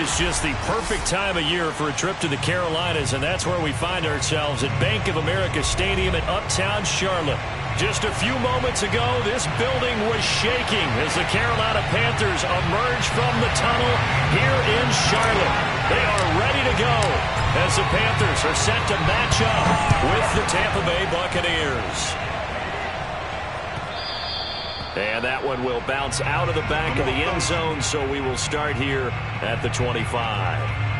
is just the perfect time of year for a trip to the Carolinas, and that's where we find ourselves at Bank of America Stadium in Uptown Charlotte. Just a few moments ago, this building was shaking as the Carolina Panthers emerge from the tunnel here in Charlotte. They are ready to go as the Panthers are set to match up with the Tampa Bay Buccaneers. And that one will bounce out of the back of the end zone, so we will start here at the 25.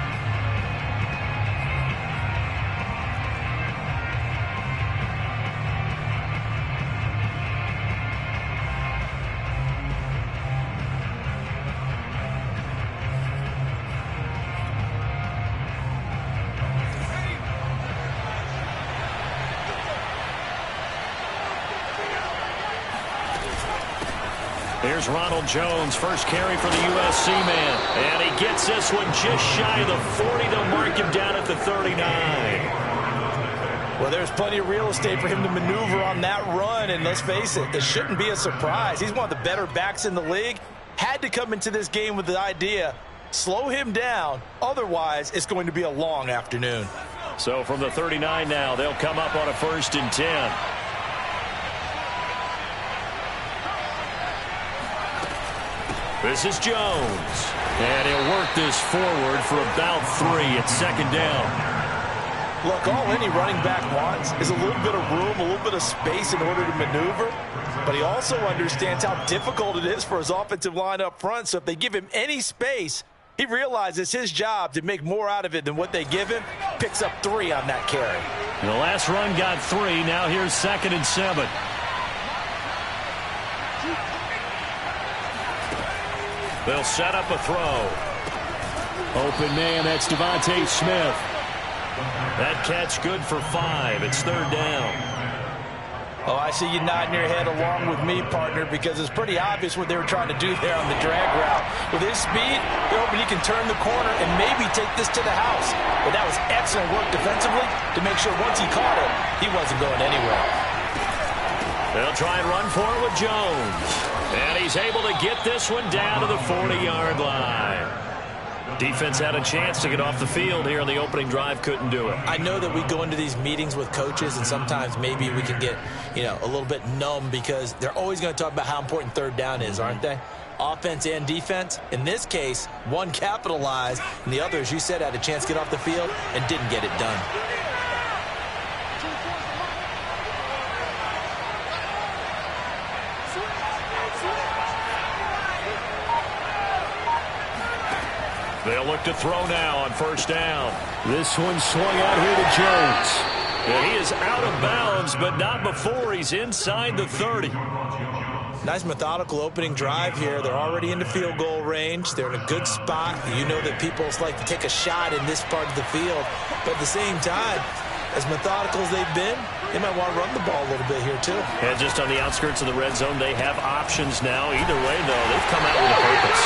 Here's Ronald Jones, first carry for the USC man. And he gets this one just shy of the 40. They'll mark him down at the 39. Well, there's plenty of real estate for him to maneuver on that run. And let's face it, it shouldn't be a surprise. He's one of the better backs in the league. Had to come into this game with the idea, slow him down. Otherwise, it's going to be a long afternoon. So from the 39 now, they'll come up on a 1st and 10. This is Jones. And he'll work this forward for about 3 at 2nd down. Look, all any running back wants is a little bit of room, a little bit of space in order to maneuver. But he also understands how difficult it is for his offensive line up front. So if they give him any space, he realizes his job to make more out of it than what they give him. Picks up 3 on that carry. And the last run got 3. Now here's 2nd and 7. They'll set up a throw. Open man, that's Devontae Smith. That catch good for 5. It's 3rd down. Oh, I see you nodding your head along with me, partner, because it's pretty obvious what they were trying to do there on the drag route. With his speed, they're hoping he can turn the corner and maybe take this to the house. But that was excellent work defensively to make sure once he caught it, he wasn't going anywhere. They'll try and run for it with Jones. And he's able to get this one down to the 40-yard line. Defense had a chance to get off the field here on the opening drive. Couldn't do it. I know that we go into these meetings with coaches, and sometimes maybe we can get, a little bit numb because they're always going to talk about how important 3rd down is, aren't they? Offense and defense. In this case, one capitalized, and the other, as you said, had a chance to get off the field and didn't get it done. They'll look to throw now on 1st down. This one swung out here to Jones. And he is out of bounds, but not before he's inside the 30. Nice methodical opening drive here. They're already into field goal range. They're in a good spot. You know that people like to take a shot in this part of the field. But at the same time, as methodical as they've been, they might want to run the ball a little bit here too. And just on the outskirts of the red zone, they have options now. Either way, though, they've come out with a purpose.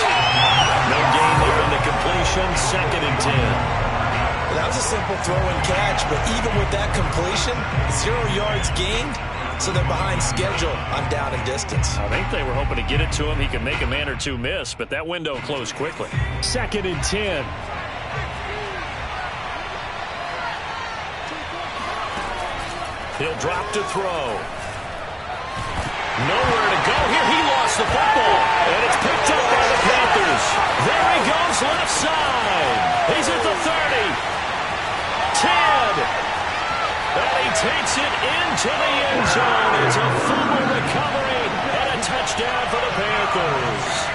No gain there in the completion. 2nd and 10. Well, that was a simple throw and catch, but even with that completion, 0 yards gained, so they're behind schedule on down and distance. I think they were hoping to get it to him. He could make a man or two miss, but that window closed quickly. 2nd and 10. He'll drop to throw. Nowhere to go here. He lost the football. And it's picked up by the Panthers. There he goes left side. He's at the 30. 10. And he takes it into the end zone. It's a fumble recovery and a touchdown for the Panthers.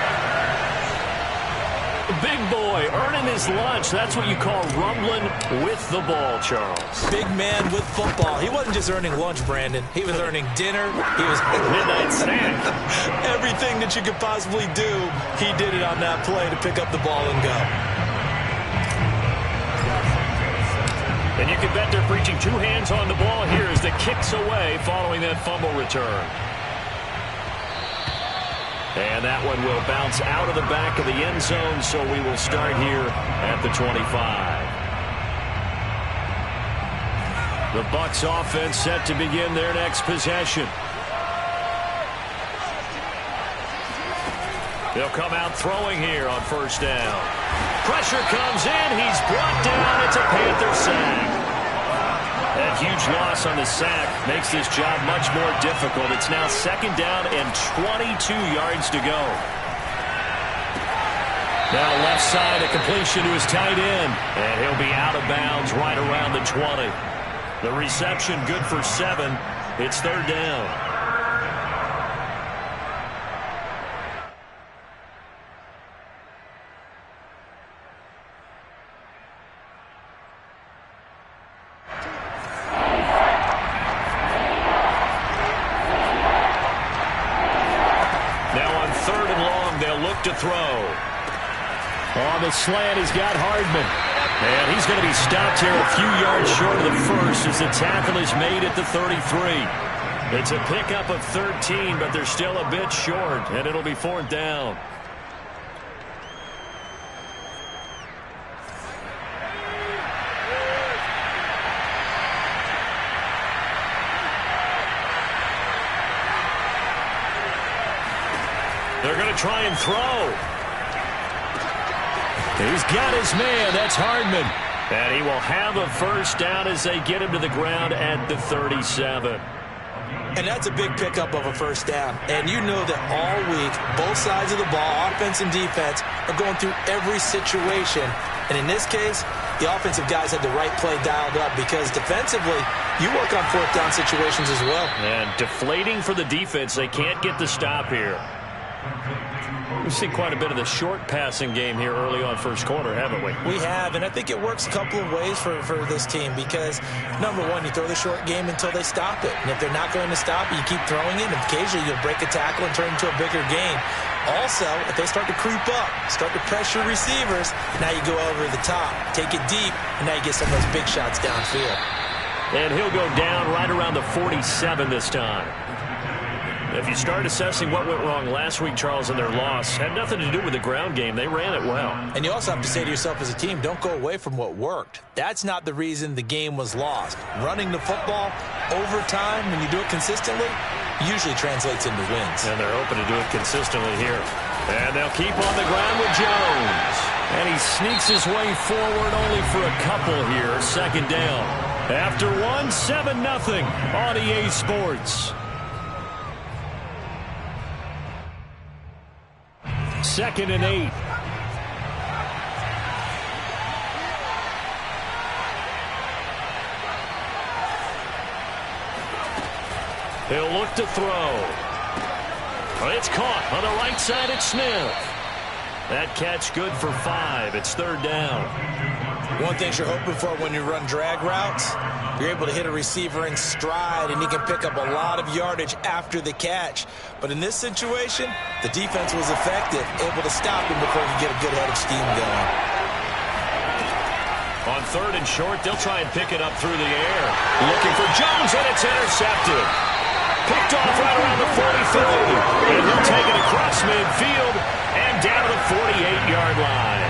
Big boy earning his lunch. That's what you call rumbling with the ball, Charles. Big man with football. He wasn't just earning lunch, Brandon. He was earning dinner. He was midnight snack. Everything that you could possibly do, he did it on that play to pick up the ball and go. And you can bet they're preaching 2 hands on the ball here as the kick's away following that fumble return. And that one will bounce out of the back of the end zone, so we will start here at the 25. The Bucs offense set to begin their next possession. They'll come out throwing here on 1st down. Pressure comes in. He's brought down. It's a Panther sack. That huge loss on the sack makes this job much more difficult. It's now 2nd down and 22 yards to go. Now left side, a completion to his tight end. And he'll be out of bounds right around the 20. The reception good for 7. It's 3rd down. Now on 3rd and long, they'll look to throw. On the slant, he's got Hardman. And he's going to be stopped here a few yards short of the first as the tackle is made at the 33. It's a pickup of 13, but they're still a bit short, and it'll be 4th down. They're going to try and throw. He's got his man. That's Hardman. And he will have a 1st down as they get him to the ground at the 37. And that's a big pickup of a 1st down. And you know that all week, both sides of the ball, offense and defense, are going through every situation. And in this case, the offensive guys had the right play dialed up because defensively, you work on 4th down situations as well. And deflating for the defense. They can't get the stop here. We've seen quite a bit of the short passing game here early on first quarter, haven't we? We have, and I think it works a couple of ways for this team because, number one, you throw the short game until they stop it. And if they're not going to stop it, you keep throwing it, and occasionally you'll break a tackle and turn it into a bigger game. Also, if they start to creep up, start to pressure receivers, now you go over the top, take it deep, and now you get some of those big shots downfield. And he'll go down right around the 47 this time. If you start assessing what went wrong last week, Charles, in their loss, had nothing to do with the ground game. They ran it well. And you also have to say to yourself as a team, don't go away from what worked. That's not the reason the game was lost. Running the football over time, when you do it consistently, usually translates into wins. And they're hoping to do it consistently here. And they'll keep on the ground with Jones. And he sneaks his way forward only for a couple here. 2nd down. After 7-0 on EA Sports. 2nd and 8. He'll look to throw. It's caught on the right side at Smith. That catch good for 5. It's 3rd down. One thing you're hoping for when you run drag routes, you're able to hit a receiver in stride, and he can pick up a lot of yardage after the catch. But in this situation, the defense was effective, able to stop him before he could get a good head of steam going. On 3rd and short, they'll try and pick it up through the air. Looking for Jones, and it's intercepted. Picked off right around the 43. And he'll take it across midfield and down to the 48-yard line.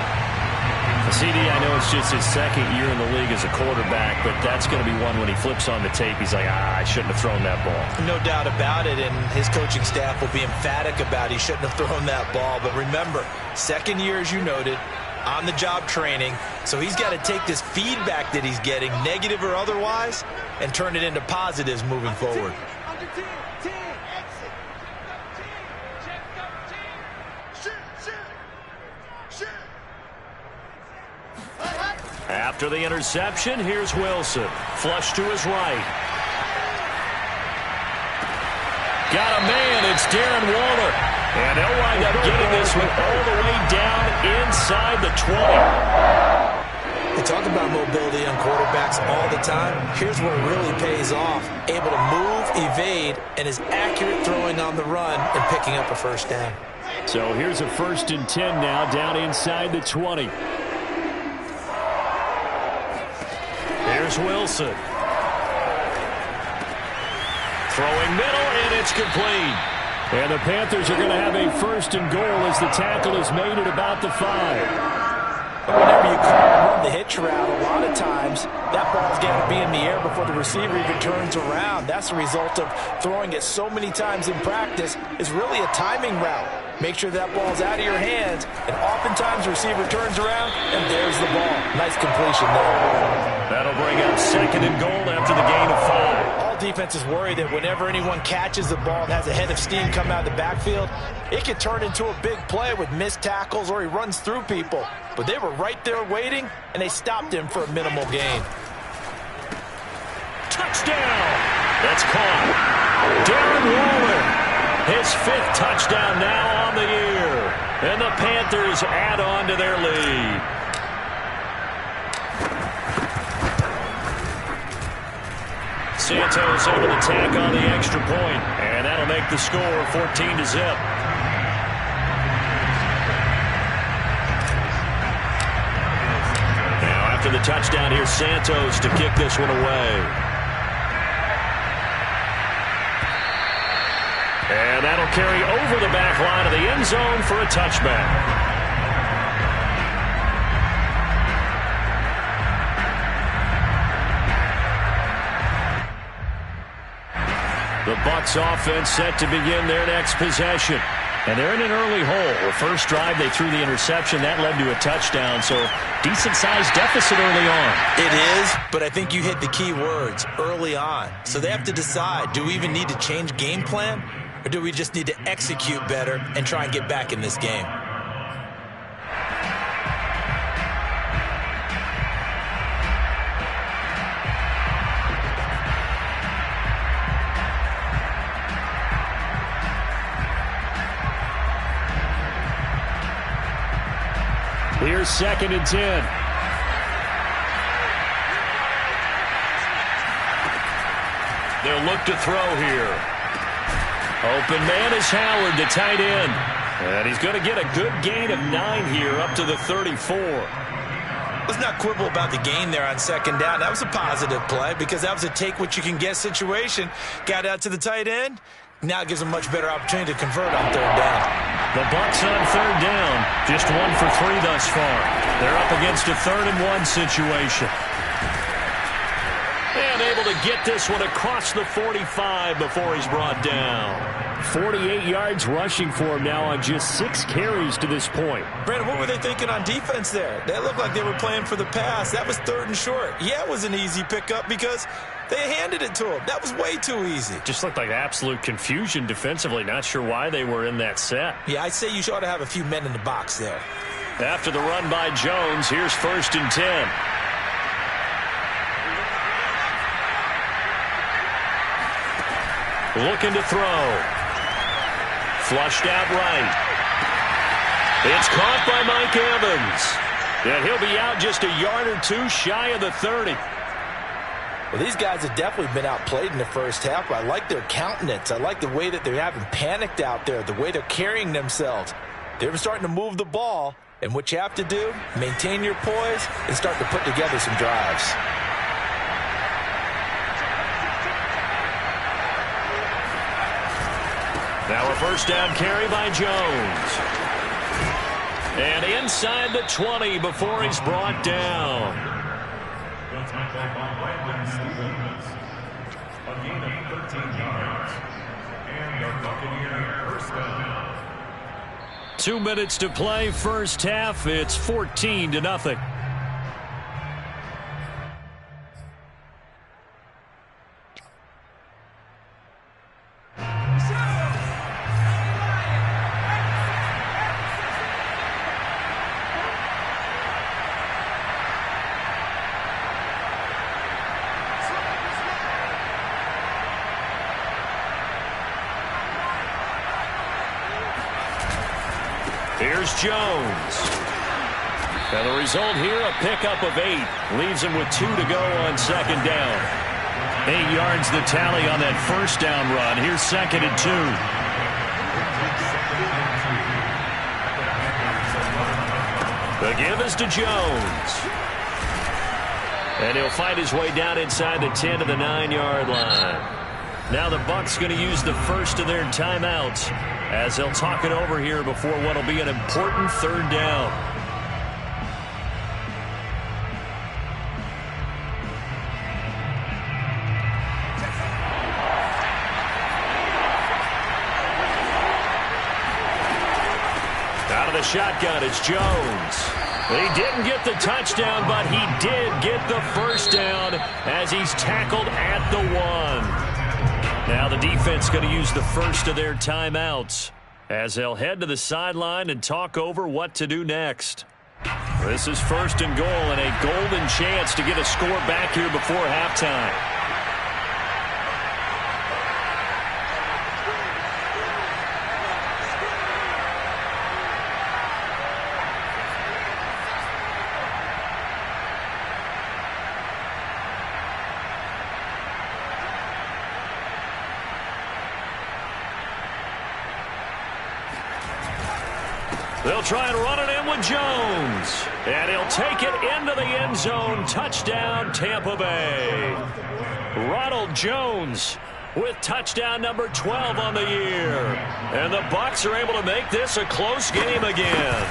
CD, I know it's just his 2nd year in the league as a quarterback, but that's going to be one when he flips on the tape. He's like, I shouldn't have thrown that ball. No doubt about it, and his coaching staff will be emphatic about he shouldn't have thrown that ball. But remember, 2nd year, as you noted, on-the-job training, so he's got to take this feedback that he's getting, negative or otherwise, and turn it into positives moving forward. After the interception, here's Wilson. Flush to his right. Got a man. It's Darren Waller. And they'll wind up getting this one all the way down inside the 20. They talk about mobility on quarterbacks all the time. Here's where it really pays off. Able to move, evade, and is accurate throwing on the run and picking up a 1st down. So here's a 1st and 10 now down inside the 20. Here's Wilson. Throwing middle, and it's complete. And the Panthers are going to have a 1st and goal as the tackle is made at about the 5. Whenever you run the hitch route, a lot of times that ball's got to be in the air before the receiver even turns around. That's the result of throwing it so many times in practice. It's really a timing route. Make sure that ball's out of your hands, and oftentimes the receiver turns around, and there's the ball. Nice completion there. That'll bring up 2nd and goal after the gain of 5. All defenses worry that whenever anyone catches the ball and has a head of steam come out of the backfield, it can turn into a big play with missed tackles or he runs through people. But they were right there waiting, and they stopped him for a minimal gain. Touchdown! That's caught. Darren Waller, his 5th touchdown now on the year. And the Panthers add on to their lead. Santos able to tack on the extra point, and that'll make the score 14-0. Now after the touchdown, here's Santos to kick this one away. And that'll carry over the back line of the end zone for a touchback. The Bucs offense set to begin their next possession. And they're in an early hole. The first drive, they threw the interception. That led to a touchdown, so decent-sized deficit early on. It is, but I think you hit the key words, early on. So they have to decide, do we even need to change game plan? Or do we just need to execute better and try and get back in this game? Here's 2nd and 10. They'll look to throw here. Open man is Howard, the tight end. And he's going to get a good gain of 9 here up to the 34. Let's not quibble about the gain there on 2nd down. That was a positive play because that was a take-what-you-can-get situation. Got out to the tight end. Now it gives them a much better opportunity to convert on 3rd down. The Bucs on 3rd down. Just 1 for 3 thus far. They're up against a 3rd and 1 situation. And able to get this one across the 45 before he's brought down. 48 yards rushing for him now on just 6 carries to this point. Brandon, what were they thinking on defense there? They looked like they were playing for the pass. That was 3rd and short. Yeah, it was an easy pickup because they handed it to him. That was way too easy. Just looked like absolute confusion defensively. Not sure why they were in that set. Yeah, I'd say you ought to have a few men in the box there. After the run by Jones, here's 1st and 10. Looking to throw. Flushed out right. It's caught by Mike Evans. And he'll be out just a yard or 2 shy of the 30. Well, these guys have definitely been outplayed in the first half. I like their countenance. I like the way that they haven't panicked out there, the way they're carrying themselves. They're starting to move the ball. And what you have to do, maintain your poise and start to put together some drives. Now a 1st down carry by Jones. And inside the 20 before he's brought down. A gain of 13 yards. And the Buccaneers 1st down. 2 minutes to play, first half. It's 14-0. Here's Jones. And the result here, a pickup of 8. Leaves him with 2 to go on 2nd down. 8 yards the tally on that 1st down run. Here's 2nd and 2. The give is to Jones. And he'll fight his way down inside the 10 to the 9-yard line. Now the Bucs going to use the first of their timeouts as they'll talk it over here before what will be an important 3rd down. Out of the shotgun, it's Jones. He didn't get the touchdown, but he did get the first down as he's tackled at the 1. Now the defense going to use the first of their timeouts as they'll head to the sideline and talk over what to do next. This is 1st and goal and a golden chance to get a score back here before halftime. They'll try and run it in with Jones. And he'll take it into the end zone. Touchdown, Tampa Bay. Ronald Jones with touchdown number 12 on the year. And the Bucs are able to make this a close game again.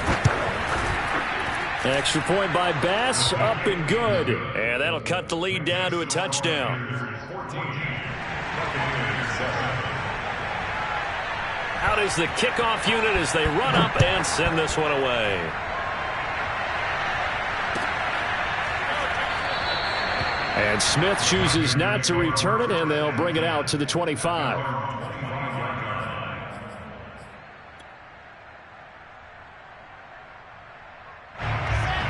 Extra point by Bass, up and good. And that'll cut the lead down to a touchdown. Out is the kickoff unit as they run up and send this one away. And Smith chooses not to return it, and they'll bring it out to the 25.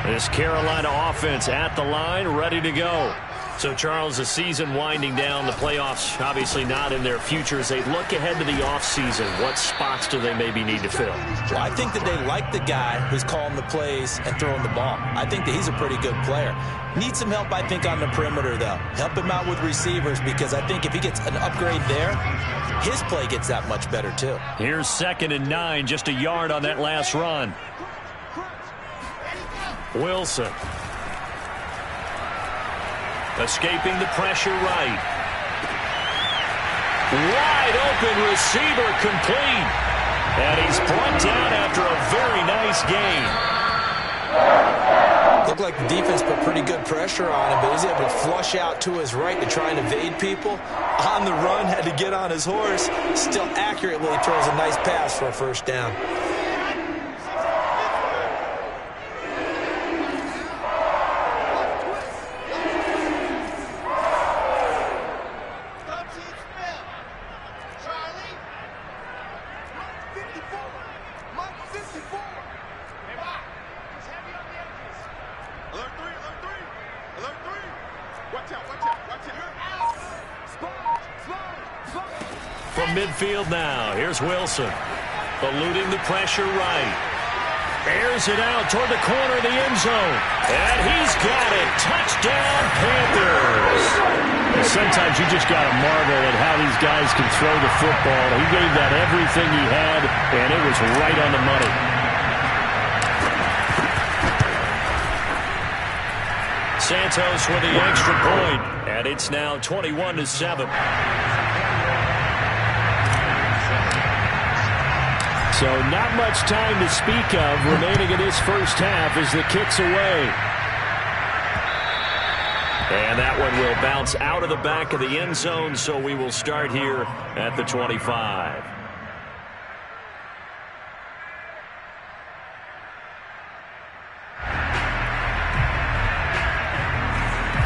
This Carolina offense at the line, ready to go. So, Charles, the season winding down, the playoffs obviously not in their future. As they look ahead to the offseason, what spots do they maybe need to fill? Well, I think that they like the guy who's calling the plays and throwing the ball. I think that he's a pretty good player. Needs some help, I think, on the perimeter, though. Help him out with receivers, because I think if he gets an upgrade there, his play gets that much better, too. Here's 2nd and 9, just a yard on that last run. Wilson. Escaping the pressure right. Wide open receiver complete. And he's brought down after a very nice gain. Looked like the defense put pretty good pressure on him, but he's able to flush out to his right to try and evade people. On the run, had to get on his horse. Still accurately throws a nice pass for a first down. From midfield now, here's Wilson. Eluding the pressure right. Airs it out toward the corner of the end zone. And he's got it. Touchdown, Panthers. Sometimes you just got to marvel at how these guys can throw the football. He gave that everything he had, and it was right on the money. Santos with the extra point, and it's now 21-7. So not much time to speak of remaining in this first half as the kick's away. And that one will bounce out of the back of the end zone, so we will start here at the 25.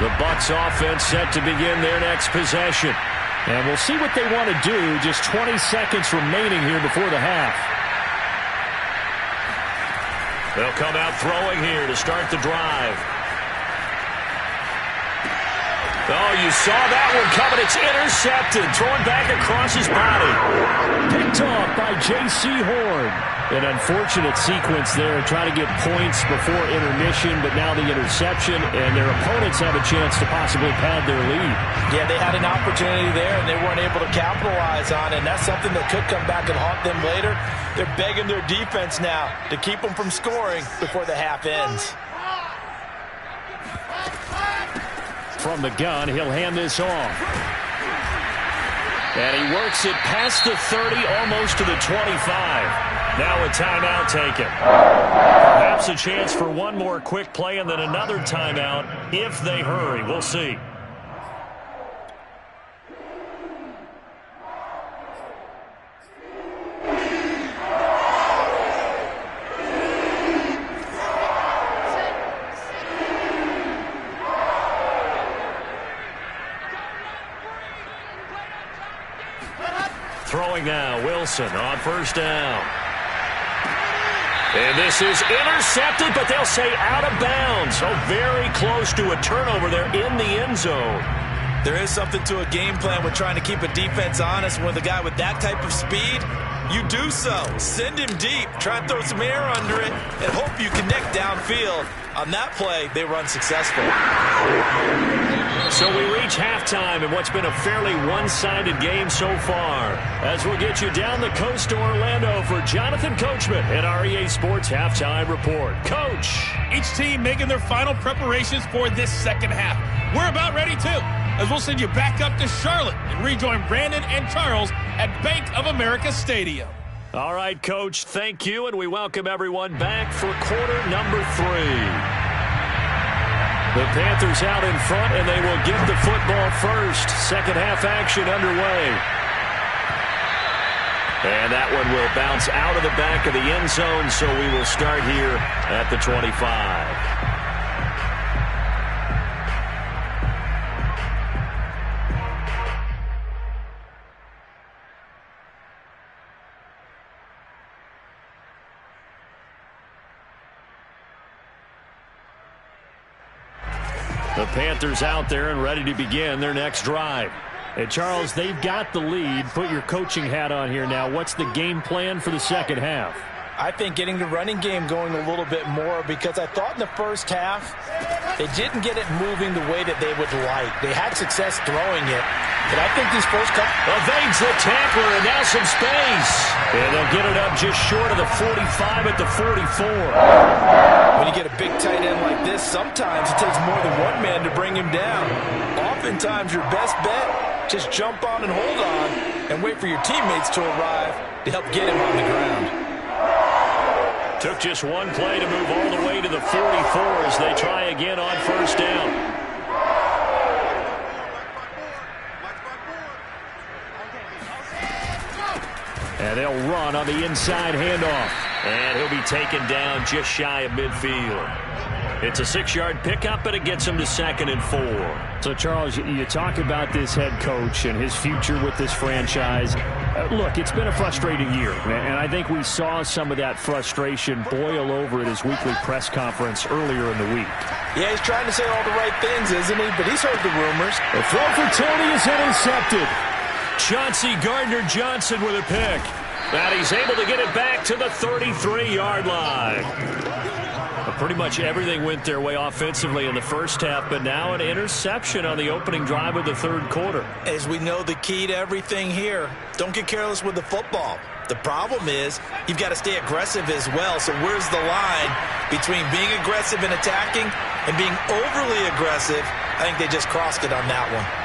The Bucs offense set to begin their next possession. And we'll see what they want to do. Just 20 seconds remaining here before the half. They'll come out throwing here to start the drive. Oh, you saw that one coming. It's intercepted. Thrown back across his body. Picked off by J.C. Horn. An unfortunate sequence there, trying to get points before intermission, but now the interception, and their opponents have a chance to possibly pad their lead. Yeah, they had an opportunity there, and they weren't able to capitalize on it, and that's something that could come back and haunt them later. They're begging their defense now to keep them from scoring before the half ends. From the gun, he'll hand this off. And he works it past the 30, almost to the 25. Now a timeout taken. Perhaps a chance for one more quick play and then another timeout if they hurry. We'll see. Throwing now, Wilson on first down. And this is intercepted, but they'll say out of bounds. So very close to a turnover there in the end zone. There is something to a game plan with trying to keep a defense honest. With a guy with that type of speed, you do so. Send him deep. Try and throw some air under it and hope you connect downfield. On that play, they run successful. So we reach halftime in what's been a fairly one-sided game so far. As we'll get you down the coast to Orlando for Jonathan Coachman at our EA Sports Halftime Report. Coach. Each team making their final preparations for this second half. We're about ready, too, as we'll send you back up to Charlotte and rejoin Brandon and Charles at Bank of America Stadium. All right, Coach, thank you, and we welcome everyone back for quarter number 3. The Panthers out in front, and they will get the football first. Second half action underway. And that one will bounce out of the back of the end zone, so we will start here at the 25. The Panthers out there and ready to begin their next drive. And Charles, they've got the lead. Put your coaching hat on here now. What's the game plan for the second half? I think getting the running game going a little bit more, because I thought in the first half they didn't get it moving the way that they would like. They had success throwing it, but I think these first couple... Evades the tackler, and now some space. And they'll get it up just short of the 45 at the 44. When you get a big tight end like this, sometimes it takes more than one man to bring him down. Oftentimes your best bet, just jump on and hold on and wait for your teammates to arrive to help get him on the ground. Took just one play to move all the way to the 44 as they try again on first down. And they'll run on the inside handoff. And he'll be taken down just shy of midfield. It's a 6-yard pickup, but it gets him to 2nd and 4. So, Charles, you talk about this head coach and his future with this franchise. Look, it's been a frustrating year, and I think we saw some of that frustration boil over at his weekly press conference earlier in the week. Yeah, he's trying to say all the right things, isn't he? But he's heard the rumors. The throw for Tony is intercepted. Chauncey Gardner-Johnson with a pick. And he's able to get it back to the 33-yard line. Pretty much everything went their way offensively in the first half, but now an interception on the opening drive of the third quarter. As we know, the key to everything here, don't get careless with the football. The problem is you've got to stay aggressive as well. So where's the line between being aggressive and attacking and being overly aggressive? I think they just crossed it on that one.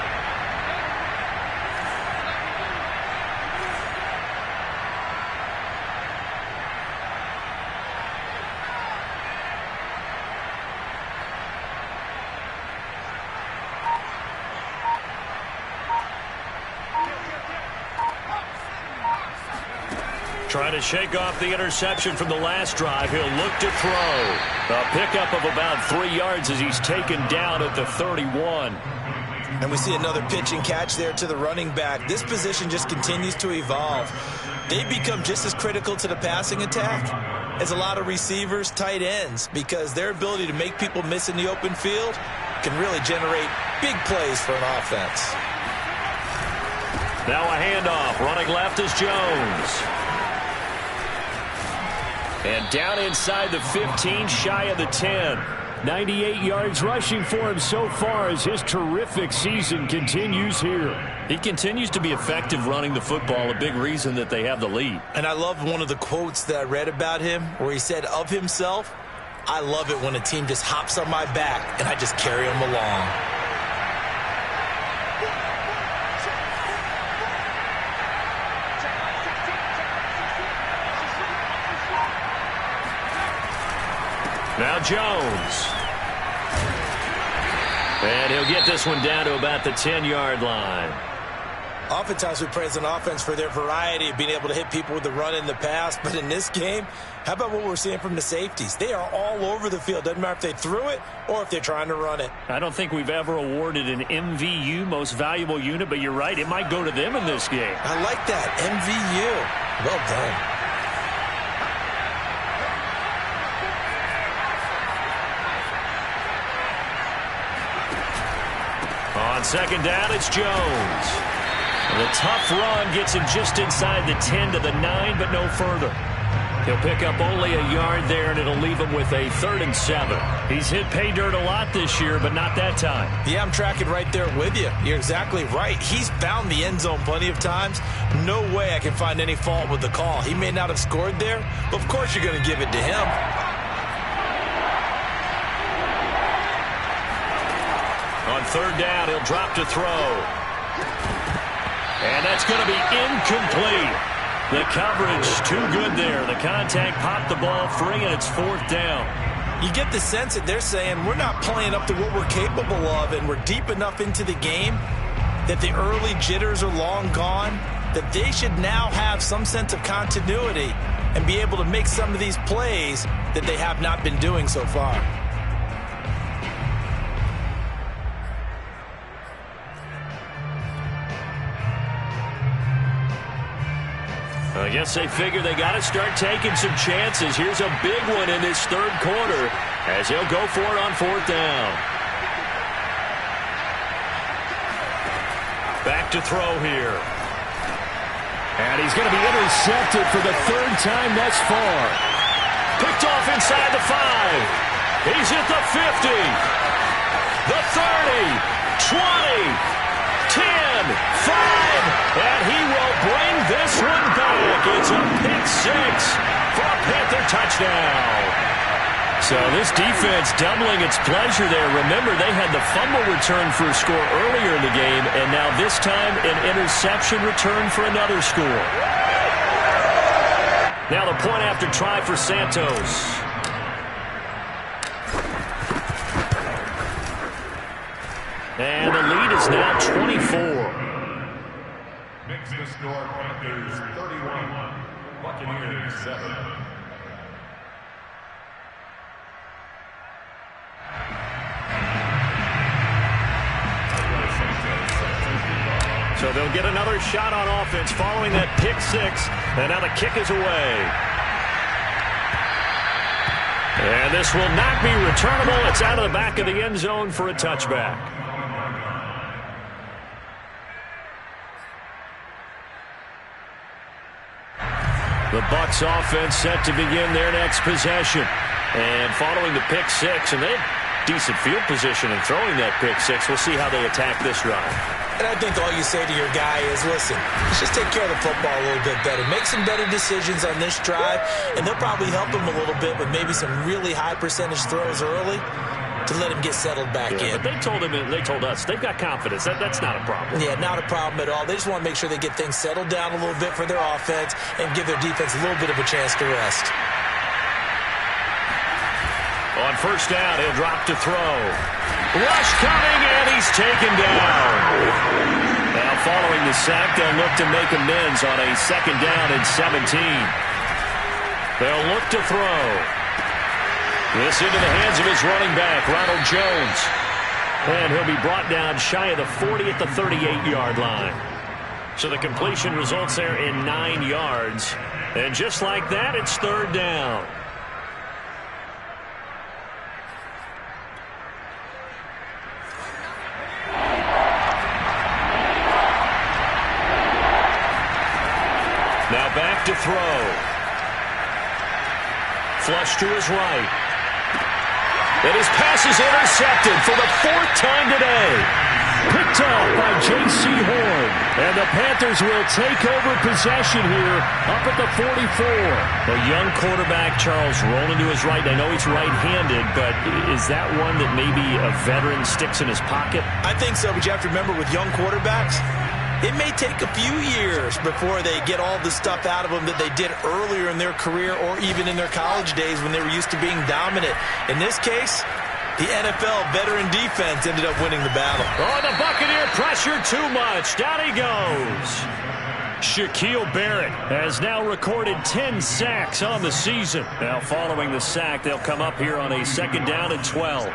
Trying to shake off the interception from the last drive. He'll look to throw. A pickup of about 3 yards as he's taken down at the 31. And we see another pitch and catch there to the running back. This position just continues to evolve. They become just as critical to the passing attack as a lot of receivers, tight ends, because their ability to make people miss in the open field can really generate big plays for an offense. Now a handoff. Running left is Jones. And down inside the 15, shy of the 10. 98 yards rushing for him so far as his terrific season continues here. He continues to be effective running the football, a big reason that they have the lead. And I love one of the quotes that I read about him where he said of himself, "I love it when a team just hops on my back and I just carry them along." Now Jones. And he'll get this one down to about the 10-yard line. Oftentimes we praise an offense for their variety of being able to hit people with the run in the pass. But in this game, how about what we're seeing from the safeties? They are all over the field. Doesn't matter if they threw it or if they're trying to run it. I don't think we've ever awarded an MVU, most valuable unit, but you're right. It might go to them in this game. I like that. MVU. Well done. On second down, it's Jones. The tough run gets him just inside the 10 to the 9, but no further. He'll pick up only a yard there, and it'll leave him with a 3rd and 7. He's hit pay dirt a lot this year, but not that time. Yeah, I'm tracking right there with you. You're exactly right. He's found the end zone plenty of times. No way I can find any fault with the call. He may not have scored there, but of course you're going to give it to him. On 3rd down, he'll drop to throw. And that's going to be incomplete. The coverage too good there. The contact popped the ball free, and it's 4th down. You get the sense that they're saying we're not playing up to what we're capable of, and we're deep enough into the game that the early jitters are long gone, that they should now have some sense of continuity and be able to make some of these plays that they have not been doing so far. I guess they figure they got to start taking some chances. Here's a big one in this 3rd quarter as he'll go for it on 4th down. Back to throw here. And he's going to be intercepted for the 3rd time thus far. Picked off inside the 5. He's at the 50. The 30. 20. 10, 5, and he will bring this one back. It's a pick 6 for a Panther touchdown. So this defense doubling its pleasure there. Remember, they had the fumble return for a score earlier in the game, and now this time an interception return for another score. Now the point after try for Santos. And the lead is now 24. Makes the score Panthers 31, Buccaneers 7. So they'll get another shot on offense following that pick 6. And now the kick is away. And this will not be returnable. It's out of the back of the end zone for a touchback. The Bucs offense set to begin their next possession. And following the pick 6, and they have decent field position in throwing that pick 6. We'll see how they attack this drive. And I think all you say to your guy is, listen, let's just take care of the football a little bit better. Make some better decisions on this drive, and they'll probably help him a little bit with maybe some really high percentage throws early to let him get settled back in. But they told him, and they told us, they've got confidence. That's not a problem. Yeah, not a problem at all. They just want to make sure they get things settled down a little bit for their offense and give their defense a little bit of a chance to rest. On 1st down, he'll drop to throw. Rush coming, and he's taken down. Now following the sack, they'll look to make amends on a 2nd down and 17. They'll look to throw. This into the hands of his running back, Ronald Jones. And he'll be brought down shy of the 40 at the 38-yard line. So the completion results there in 9 yards. And just like that, it's 3rd down. Now back to throw. Flush to his right. And his pass is intercepted for the 4th time today. Picked off by J.C. Horn. And the Panthers will take over possession here up at the 44. A young quarterback, Charles, rolling to his right. I know he's right-handed, but is that one that maybe a veteran sticks in his pocket? I think so, but you have to remember with young quarterbacks, it may take a few years before they get all the stuff out of them that they did earlier in their career or even in their college days when they were used to being dominant. In this case, The NFL veteran defense ended up winning the battle. Oh, the Buccaneer pressure too much. Down he goes. Shaquille Barrett has now recorded 10 sacks on the season. Now following the sack, they'll come up here on a 2nd down and 12.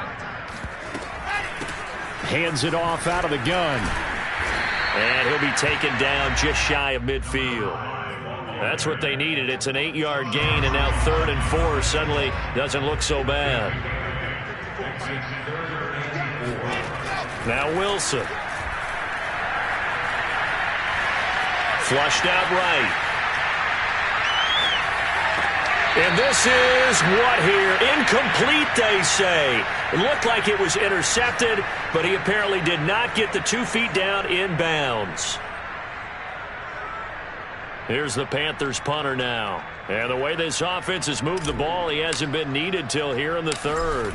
Hands it off out of the gun. And he'll be taken down just shy of midfield. That's what they needed. It's an 8-yard gain, and now 3rd and 4 suddenly doesn't look so bad. Now Wilson. Flushed out right. And this is what here? Incomplete, they say. It looked like it was intercepted, but he apparently did not get the 2 feet down in bounds. Here's the Panthers punter now. And the way this offense has moved the ball, he hasn't been needed till here in the 3rd.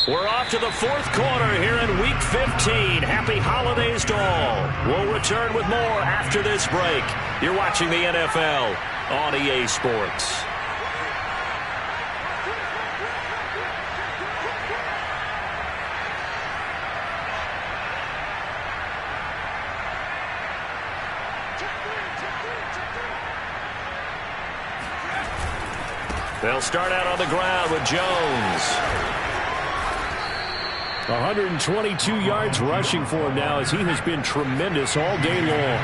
We're off to the 4th quarter here in Week 15. Happy holidays to all. We'll return with more after this break. You're watching the NFL on EA Sports. They'll start out on the ground with Jones. 122 yards rushing for him now as he has been tremendous all day long.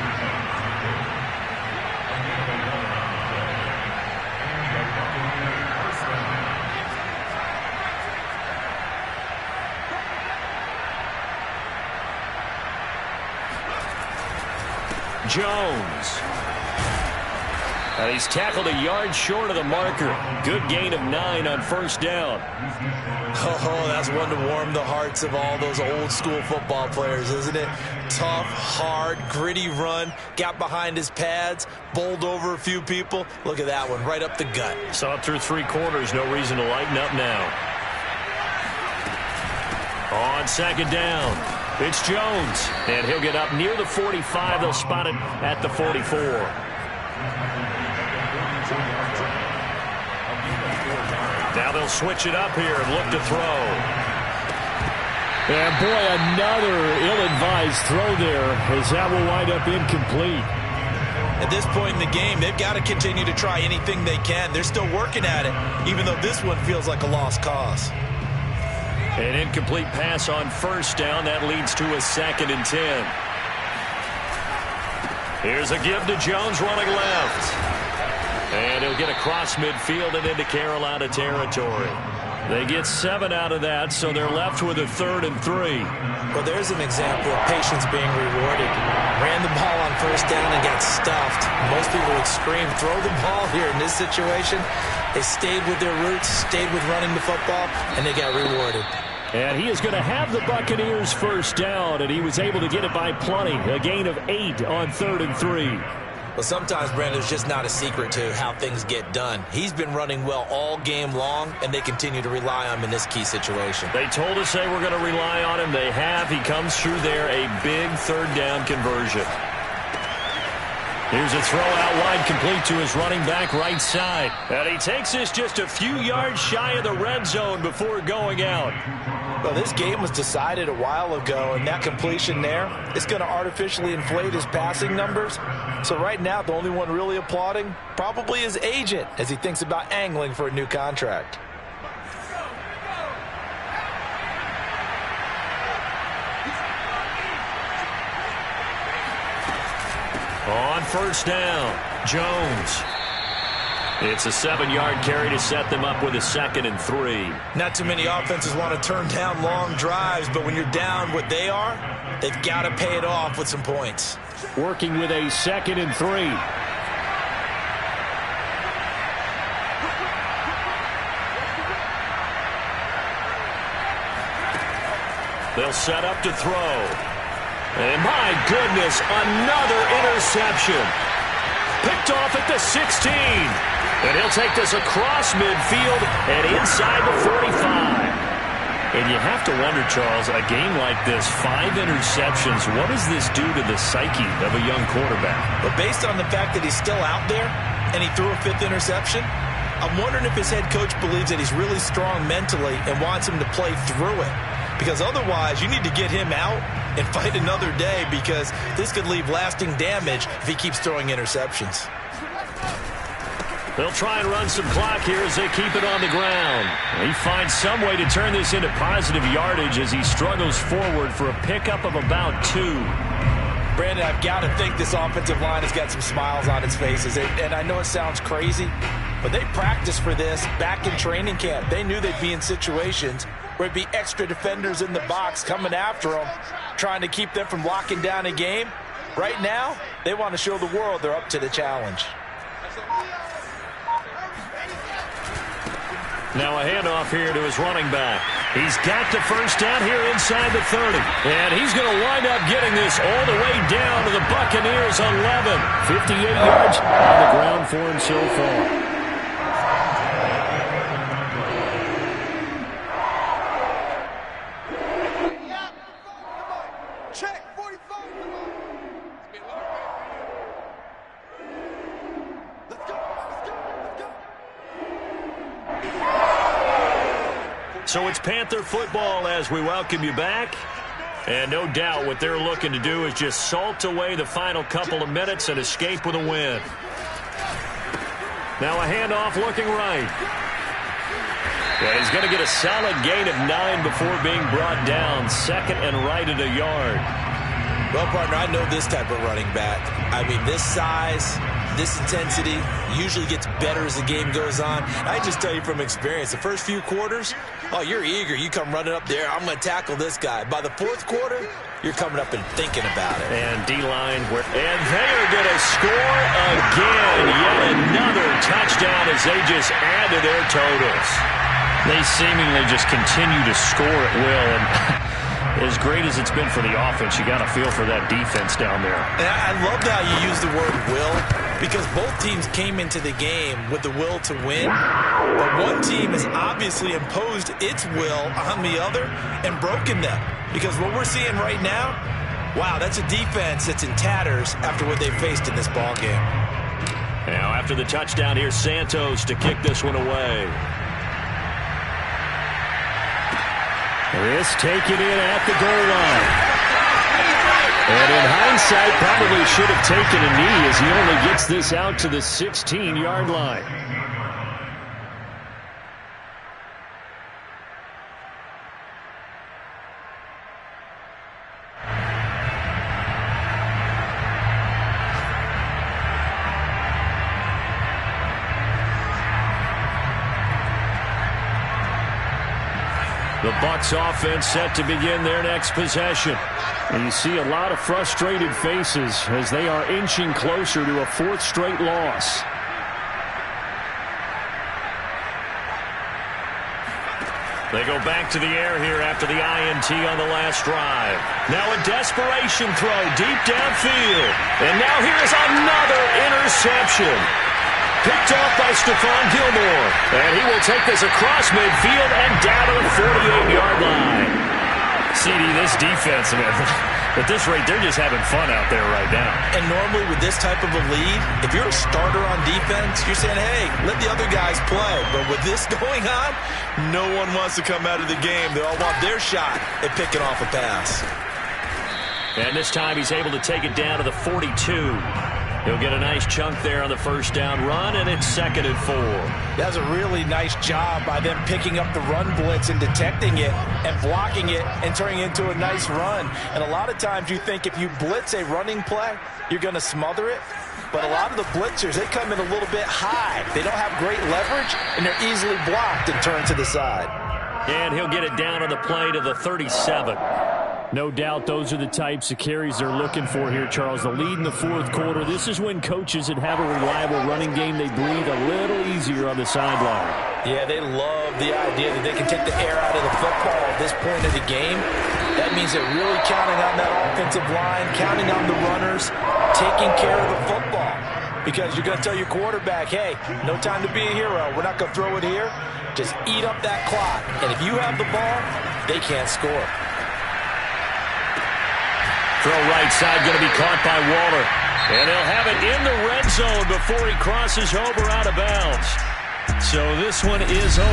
Jones. And he's tackled a yard short of the marker. Good gain of 9 on 1st down. Oh, that's one to warm the hearts of all those old school football players, isn't it? Tough, hard, gritty run. Got behind his pads, bowled over a few people. Look at that one, right up the gut. So up through 3 quarters, no reason to lighten up now. On 2nd down, it's Jones. And he'll get up near the 45. They'll spot it at the 44. Now they'll switch it up here and look to throw. And boy, another ill-advised throw there as that will wind up incomplete. At this point in the game, they've got to continue to try anything they can. They're still working at it, even though this one feels like a lost cause. An incomplete pass on 1st down. That leads to a 2nd and 10. Here's a give to Jones running left. And he'll get across midfield and into Carolina territory. They get 7 out of that, so they're left with a 3rd and 3. Well, there's an example of patience being rewarded. Ran the ball on 1st down and got stuffed. Most people would scream, throw the ball here. In this situation, they stayed with their roots, stayed with running the football, and they got rewarded. And he is going to have the Buccaneers 1st down, and he was able to get it by plenty. A gain of 8 on 3rd and 3. Well, sometimes, Brandon, there's just not a secret to how things get done. He's been running well all game long, and they continue to rely on him in this key situation. They told us they were going to rely on him. They have. He comes through there, a big 3rd down conversion. Here's a throw out wide, complete to his running back right side. And he takes this just a few yards shy of the red zone before going out. Well, this game was decided a while ago, and that completion there is going to artificially inflate his passing numbers. So right now, the only one really applauding probably his agent as he thinks about angling for a new contract. On 1st down, Jones. It's a 7-yard carry to set them up with a 2nd and 3. Not too many offenses want to turn down long drives, but when you're down what they are, they've got to pay it off with some points. Working with a 2nd and 3. They'll set up to throw. And my goodness, another interception. Picked off at the 16. And he'll take this across midfield and inside the 45. And you have to wonder, Charles, a game like this, 5 interceptions, what does this do to the psyche of a young quarterback? But based on the fact that he's still out there and he threw a 5th interception, I'm wondering if his head coach believes that he's really strong mentally and wants him to play through it. Because otherwise, you need to get him out and fight another day, because this could leave lasting damage if he keeps throwing interceptions. They'll try and run some clock here as they keep it on the ground. He finds some way to turn this into positive yardage as he struggles forward for a pickup of about 2. Brandon, I've got to think this offensive line has got some smiles on its faces. And I know it sounds crazy, but they practiced for this back in training camp. They knew they'd be in situations where it'd be extra defenders in the box coming after them, trying to keep them from locking down a game. Right now, they want to show the world they're up to the challenge. Now a handoff here to his running back. He's got the first down here inside the 30. And he's going to wind up getting this all the way down to the Buccaneers' 11. 58 yards on the ground for him so far. So it's Panther football as we welcome you back. And no doubt what they're looking to do is just salt away the final couple of minutes and escape with a win. Now a handoff looking right. And he's going to get a solid gain of 9 before being brought down. 2nd and right at a yard. Well, partner, I know this type of running back. I mean, this size, this intensity usually gets better as the game goes on. I just tell you from experience, the first few quarters, oh, you're eager. You come running up there. I'm going to tackle this guy. By the 4th quarter, you're coming up and thinking about it. And D-line, and they are going to score again. Yet another touchdown as they just add to their totals. They seemingly just continue to score at will. And as great as it's been for the offense, you got to feel for that defense down there. And I love how you use the word will, because both teams came into the game with the will to win. But one team has obviously imposed its will on the other and broken them. Because what we're seeing right now, wow, that's a defense that's in tatters after what they faced in this ballgame. Now after the touchdown, here's Santos to kick this one away. This taken in at the goal line. And in hindsight, probably should have taken a knee as he only gets this out to the 16-yard line. The Bucs offense set to begin their next possession. And you see a lot of frustrated faces as they are inching closer to a 4th straight loss. They go back to the air here after the INT on the last drive. Now a desperation throw deep downfield. And now here's another interception. Picked off by Stephon Gilmore. And he will take this across midfield and down to the 48-yard line. CD, this defense, man, at this rate, they're just having fun out there right now. And normally with this type of a lead, if you're a starter on defense, you're saying, hey, let the other guys play. But with this going on, no one wants to come out of the game. They all want their shot at picking off a pass. And this time he's able to take it down to the 42. He'll get a nice chunk there on the first down run, and it's 2nd and 4. That's a really nice job by them picking up the run blitz and detecting it and blocking it and turning it into a nice run. And a lot of times you think if you blitz a running play, you're going to smother it. But a lot of the blitzers, they come in a little bit high. They don't have great leverage, and they're easily blocked and turned to the side. And he'll get it down on the play to the 37. No doubt those are the types of carries they're looking for here, Charles. The lead in the 4th quarter. This is when coaches that have a reliable running game, they breathe a little easier on the sideline. Yeah, they love the idea that they can take the air out of the football at this point of the game. That means they're really counting on that offensive line, counting on the runners, taking care of the football. Because you're going to tell your quarterback, hey, no time to be a hero. We're not going to throw it here. Just eat up that clock. And if you have the ball, they can't score. Throw right side going to be caught by Waller. And they'll have it in the red zone before he crosses over out of bounds. So this one is over.